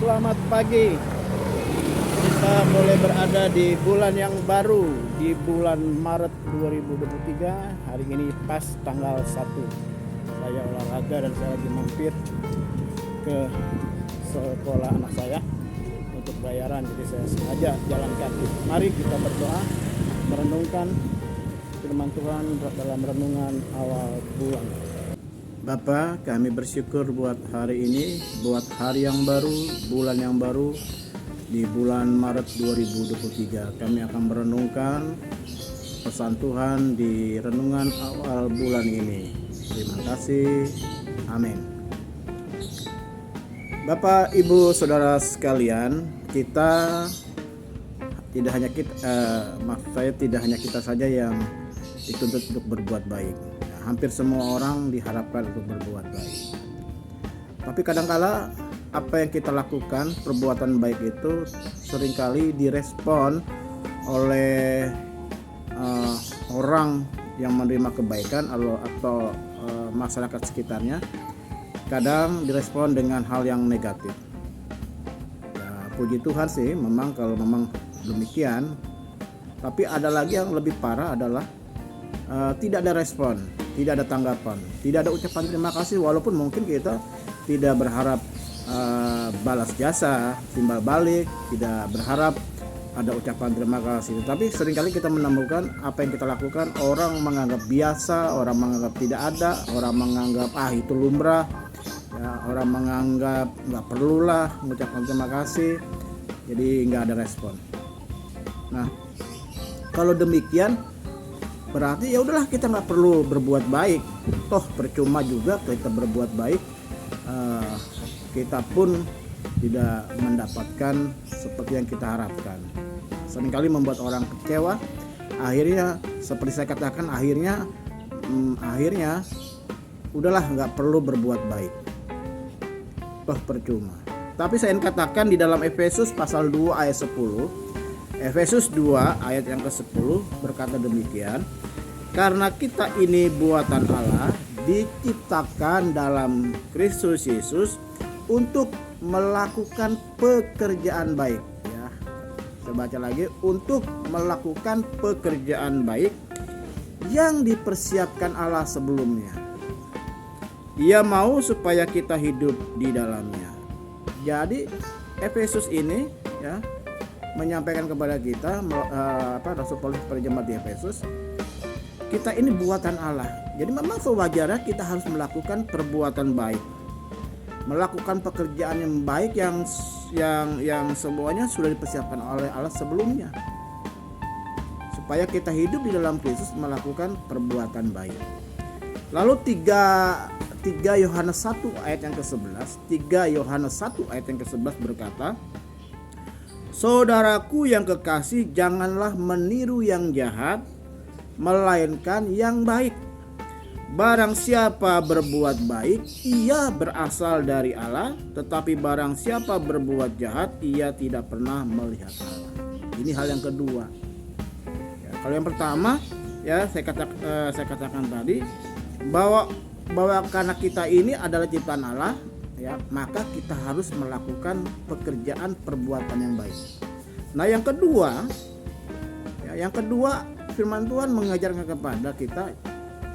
Selamat pagi. Kita boleh berada di bulan yang baru, di bulan Maret 2023. Hari ini pas tanggal 1. Saya olahraga dan saya lagi mampir ke sekolah anak saya untuk bayaran. Jadi saya sengaja jalan kaki. Mari kita berdoa, merenungkan firman Tuhan dalam renungan awal bulan. Bapa, kami bersyukur buat hari ini, buat hari yang baru, bulan yang baru, di bulan Maret 2023. Kami akan merenungkan pesan Tuhan di renungan awal bulan ini. Terima kasih. Amin. Bapak, Ibu, Saudara sekalian, kita tidak hanya tidak hanya kita saja yang dituntut untuk berbuat baik. Hampir semua orang diharapkan untuk berbuat baik. Tapi kadangkala apa yang kita lakukan, perbuatan baik itu seringkali direspon oleh orang yang menerima kebaikan atau masyarakat sekitarnya. Kadang direspon dengan hal yang negatif. Ya, puji Tuhan sih, memang kalau memang demikian. Tapi ada lagi yang lebih parah adalah tidak ada respon, tidak ada tanggapan, tidak ada ucapan terima kasih, walaupun mungkin kita tidak berharap balas jasa, timbal balik, tidak berharap ada ucapan terima kasih. Tapi seringkali kita menemukan apa yang kita lakukan orang menganggap biasa, orang menganggap tidak ada, orang menganggap itu lumrah, ya, orang menganggap nggak perlulah mengucapkan terima kasih, jadi nggak ada respon. Nah, kalau demikian berarti ya udahlah, kita nggak perlu berbuat baik, toh percuma juga kita berbuat baik, kita pun tidak mendapatkan seperti yang kita harapkan. Seringkali membuat orang kecewa. Akhirnya seperti saya katakan, akhirnya udahlah, nggak perlu berbuat baik, toh percuma. Tapi saya ingin katakan di dalam Efesus pasal 2 ayat 10, Efesus 2 ayat yang ke-10 berkata demikian, karena kita ini buatan Allah, diciptakan dalam Kristus Yesus untuk melakukan pekerjaan baik. Ya, saya baca lagi, untuk melakukan pekerjaan baik yang dipersiapkan Allah sebelumnya. Ia mau supaya kita hidup di dalamnya. Jadi Efesus ini ya menyampaikan kepada kita, Rasul Paulus pada jemaat di Efesus, kita ini buatan Allah. Jadi memang sewajarnya kita harus melakukan perbuatan baik, melakukan pekerjaan yang baik yang semuanya sudah dipersiapkan oleh Allah sebelumnya, supaya kita hidup di dalam Kristus melakukan perbuatan baik. Lalu 3 Yohanes 1 ayat yang ke-11, 3 Yohanes 1 ayat yang ke-11 berkata, saudaraku yang kekasih, janganlah meniru yang jahat, melainkan yang baik. Barang siapa berbuat baik, ia berasal dari Allah, tetapi barang siapa berbuat jahat, ia tidak pernah melihat Allah. Ini hal yang kedua. Ya, kalau yang pertama, ya saya katakan tadi bahwa karena kita ini adalah ciptaan Allah, ya, maka kita harus melakukan pekerjaan perbuatan yang baik. Nah, yang kedua firman Tuhan mengajarkan kepada kita,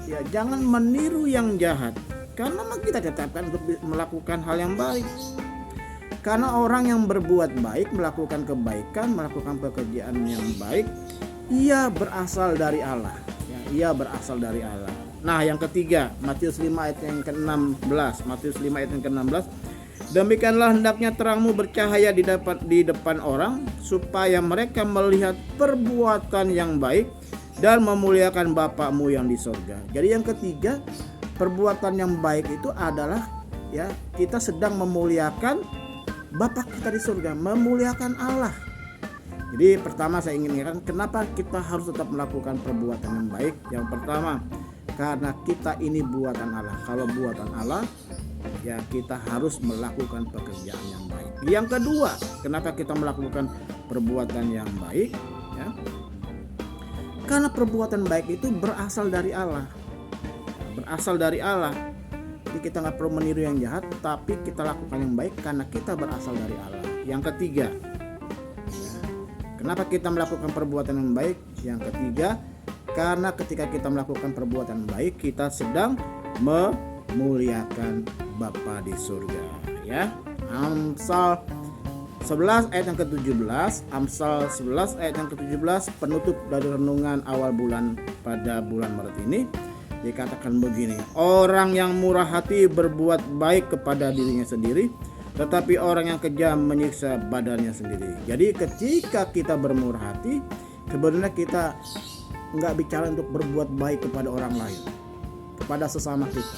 ya, jangan meniru yang jahat, karena kita tetapkan untuk melakukan hal yang baik. Karena orang yang berbuat baik, melakukan kebaikan, melakukan pekerjaan yang baik, ia berasal dari Allah, ya, ia berasal dari Allah. Nah, yang ketiga, Matius 5 ayat yang ke-16. Matius 5 ayat yang ke-16. Demikianlah hendaknya terangmu bercahaya di depan orang, supaya mereka melihat perbuatan yang baik dan memuliakan Bapakmu yang di sorga. Jadi yang ketiga, perbuatan yang baik itu adalah, ya, kita sedang memuliakan Bapa kita di sorga, memuliakan Allah. Jadi pertama saya ingin ingatkan, kenapa kita harus tetap melakukan perbuatan yang baik. Yang pertama, karena kita ini buatan Allah. Kalau buatan Allah, ya kita harus melakukan pekerjaan yang baik. Yang kedua, kenapa kita melakukan perbuatan yang baik? Ya, karena perbuatan baik itu berasal dari Allah. Berasal dari Allah. Jadi kita nggak perlu meniru yang jahat, tapi kita lakukan yang baik karena kita berasal dari Allah. Yang ketiga, kenapa kita melakukan perbuatan yang baik? Yang ketiga, karena ketika kita melakukan perbuatan baik, kita sedang memuliakan Bapa di surga. Ya, Amsal 11 ayat yang ke-17, Amsal 11 ayat yang ke-17, penutup dari renungan awal bulan pada bulan Maret ini dikatakan begini: orang yang murah hati berbuat baik kepada dirinya sendiri, tetapi orang yang kejam menyiksa badannya sendiri. Jadi ketika kita bermurah hati, sebenarnya kita nggak bicara untuk berbuat baik kepada orang lain, kepada sesama kita,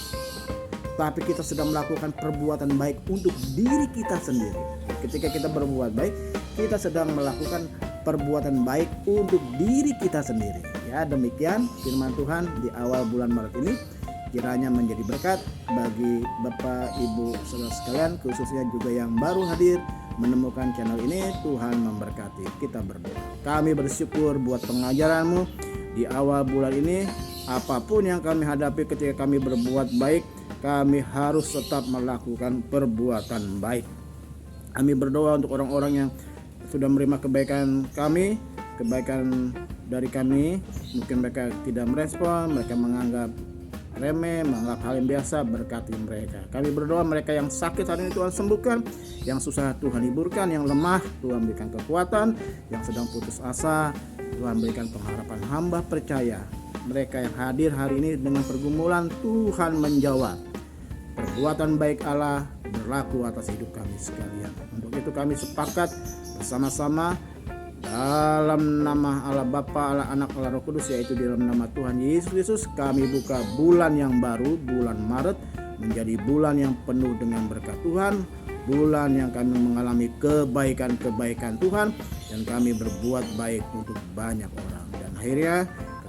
tapi kita sedang melakukan perbuatan baik untuk diri kita sendiri. Ketika kita berbuat baik, kita sedang melakukan perbuatan baik untuk diri kita sendiri. Ya, demikian firman Tuhan di awal bulan Maret ini. Kiranya menjadi berkat bagi Bapak, Ibu, saudara sekalian, khususnya juga yang baru hadir menemukan channel ini. Tuhan memberkati. Kita berdoa. Kami bersyukur buat pengajaran-Mu di awal bulan ini. Apapun yang kami hadapi ketika kami berbuat baik, kami harus tetap melakukan perbuatan baik. Kami berdoa untuk orang-orang yang sudah menerima kebaikan kami, kebaikan dari kami. Mungkin mereka tidak merespon, mereka menganggap remeh, menganggap hal yang biasa. Berkati mereka. Kami berdoa mereka yang sakit hari ini Tuhan sembuhkan, yang susah Tuhan hiburkan, yang lemah Tuhan berikan kekuatan, yang sedang putus asa Tuhan berikan pengharapan. Hamba percaya mereka yang hadir hari ini dengan pergumulan, Tuhan menjawab. Perbuatan baik Allah berlaku atas hidup kami sekalian. Untuk itu kami sepakat bersama-sama dalam nama Allah Bapa, Allah Anak, Allah Roh Kudus, yaitu di dalam nama Tuhan Yesus Kristus, kami buka bulan yang baru, bulan Maret, menjadi bulan yang penuh dengan berkat Tuhan, bulan yang kami mengalami kebaikan-kebaikan Tuhan, dan kami berbuat baik untuk banyak orang. Dan akhirnya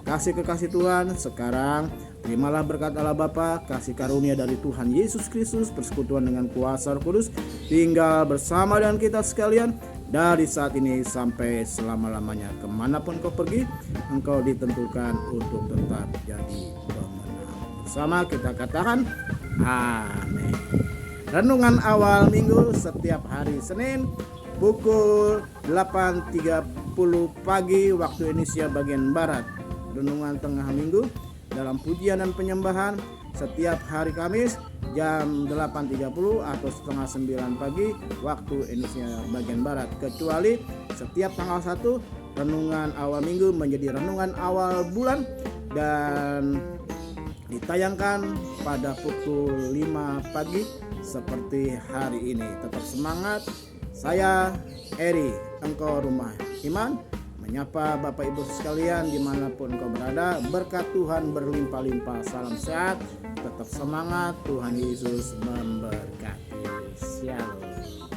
kekasih-kekasih Tuhan, sekarang terimalah berkat Allah Bapa, kasih karunia dari Tuhan Yesus Kristus, persekutuan dengan kuasa Roh Kudus, tinggal bersama dengan kita sekalian dari saat ini sampai selama-lamanya. Kemanapun kau pergi, engkau ditentukan untuk tetap jadi pemenang. Bersama kita katakan amin. Renungan awal minggu setiap hari Senin pukul 8.30 pagi waktu Indonesia bagian Barat. Renungan tengah minggu dalam pujian dan penyembahan setiap hari Kamis jam 8.30 atau setengah 9 pagi waktu Indonesia bagian Barat, kecuali setiap tanggal 1 renungan awal minggu menjadi renungan awal bulan dan ditayangkan pada pukul 5 pagi seperti hari ini. Tetap semangat. Saya Eri, engkau rumah iman, menyapa Bapak Ibu sekalian dimanapun kau berada. Berkat Tuhan berlimpah-limpah. Salam sehat, tetap semangat. Tuhan Yesus memberkati. Shalom.